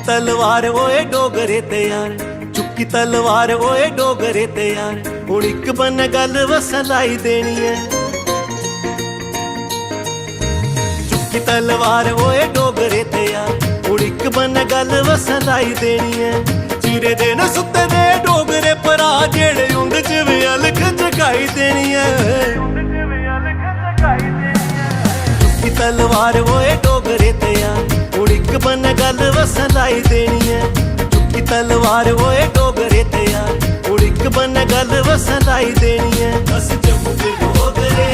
तलवार ओए डोगरे ते यार, चुक्की तलवार ओए डोगरे ते यार, हुण इक बन गल वसलाई देनी है। चुक्की तलवार ओए डोगरे ते यार, हुण इक बन गल वसलाई देनी है। चीरे दे न सुत्ते दे डोगरे भरा जेड़े उंद च वे अलख जगाई देनी है। चुक्की तलवार ओए डोगरे ते यार, हुण इक बन गल वसलाई देनी है। चुक्की तलवार ओए डोगरे ते यार, हुण इक बन गल वसलाई देनी है। अस जम्मू दे डोगरे